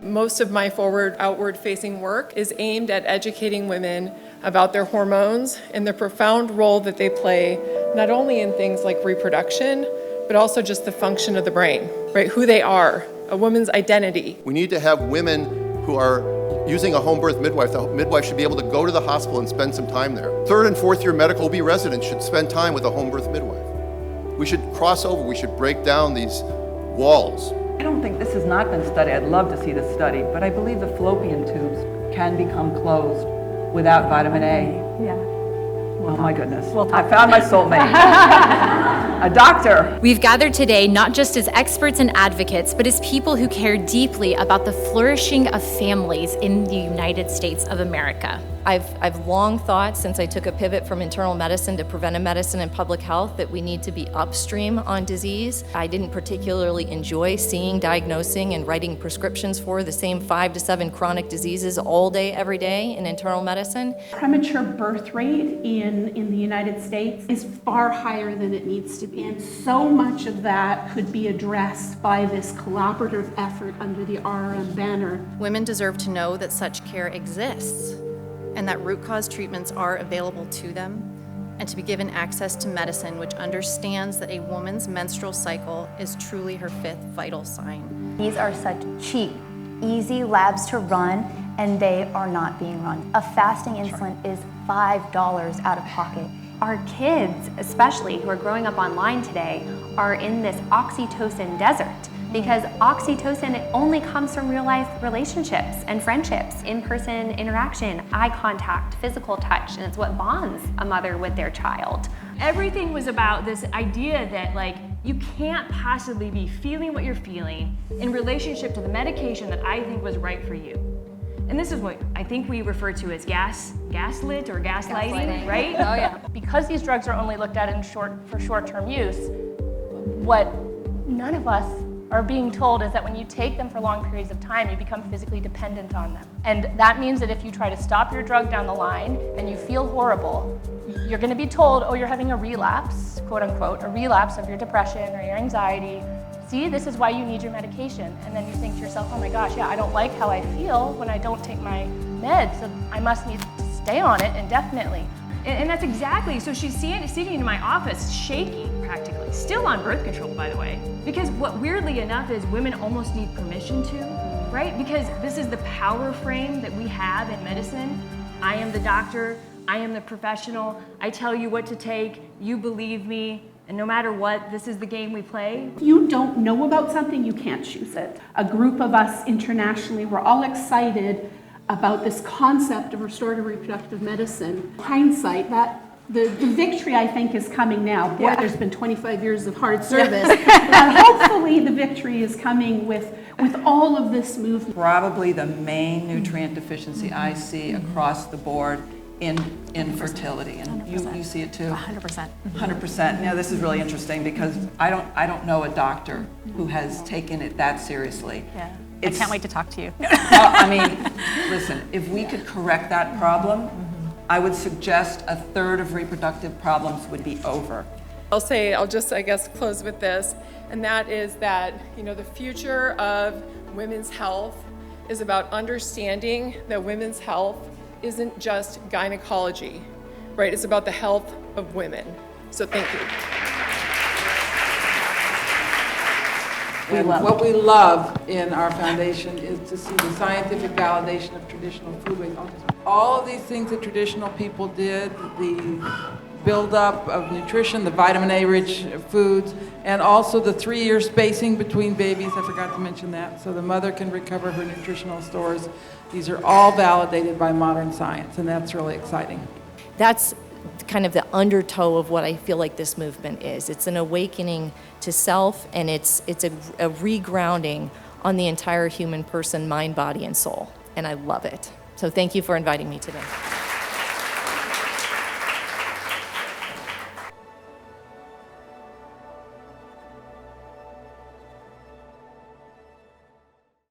Most of my outward-facing work is aimed at educating women about their hormones and the profound role that they play, not only in things like reproduction, but also just the function of the brain, right? Who they are, a woman's identity. We need to have women who are using a home birth midwife. The midwife should be able to go to the hospital and spend some time there. Third and fourth year medical OB residents should spend time with a home birth midwife. We should cross over, we should break down these walls. I don't think this has not been studied. I'd love to see this study, but I believe the fallopian tubes can become closed without vitamin A. Yeah. Oh my goodness. I found my soulmate. A doctor. We've gathered today not just as experts and advocates, but as people who care deeply about the flourishing of families in the United States of America. I've long thought, since I took a pivot from internal medicine to preventive medicine and public health, that we need to be upstream on disease. I didn't particularly enjoy seeing, diagnosing, and writing prescriptions for the same 5 to 7 chronic diseases all day, every day in internal medicine. Premature birth rate in the United States is far higher than it needs to be. And so much of that could be addressed by this collaborative effort under the RRM banner. Women deserve to know that such care exists, and that root cause treatments are available to them, and to be given access to medicine which understands that a woman's menstrual cycle is truly her 5th vital sign. These are such cheap, easy labs to run, and they are not being run. A fasting insulin is $5 out of pocket. Our kids, especially who are growing up online today, are in this oxytocin desert. Because oxytocin, it only comes from real life relationships and friendships, in-person interaction, eye contact, physical touch, and it's what bonds a mother with their child. Everything was about this idea that you can't possibly be feeling what you're feeling in relationship to the medication that I think was right for you. And this is what I think we refer to as gaslit or gaslighting, right? Oh yeah. Because these drugs are only looked at for short-term use, what none of us are being told is that when you take them for long periods of time, you become physically dependent on them. And that means that if you try to stop your drug down the line and you feel horrible, you're gonna be told, oh, you're having a relapse, quote unquote, a relapse of your depression or your anxiety. See, this is why you need your medication. And then you think to yourself, oh my gosh, yeah, I don't like how I feel when I don't take my meds, so I must need to stay on it indefinitely. And that's exactly, so she's sitting in my office shaking practically, still on birth control, by the way. Because what weirdly enough is women almost need permission to, right? Because this is the power frame that we have in medicine. I am the doctor, I am the professional, I tell you what to take, you believe me, and no matter what, this is the game we play. If you don't know about something, you can't choose it. A group of us internationally, we're all excited about this concept of restorative reproductive medicine. Hindsight, that the victory, I think, is coming now. Boy, there's been 25 years of hard service. But hopefully the victory is coming with all of this movement. Probably the main nutrient deficiency I see across the board in fertility, and you see it too. 100%. 100%. Now this is really interesting because I don't know a doctor who has taken it that seriously. Yeah. I can't wait to talk to you. I mean, listen, if we could correct that problem, I would suggest 1/3 of reproductive problems would be over. I'll just, I guess, close with this, and that is that, the future of women's health is about understanding that women's health isn't just gynecology, right? It's about the health of women. So thank you. And what we love in our foundation is to see the scientific validation of traditional food. All of these things that traditional people did, the buildup of nutrition, the vitamin A-rich foods, and also the 3-year spacing between babies, I forgot to mention that, so the mother can recover her nutritional stores. These are all validated by modern science, and that's really exciting. That's kind of the undertow of what I feel like this movement is. It's an awakening to self, and it's a regrounding on the entire human person, mind, body, and soul. And I love it. So thank you for inviting me today.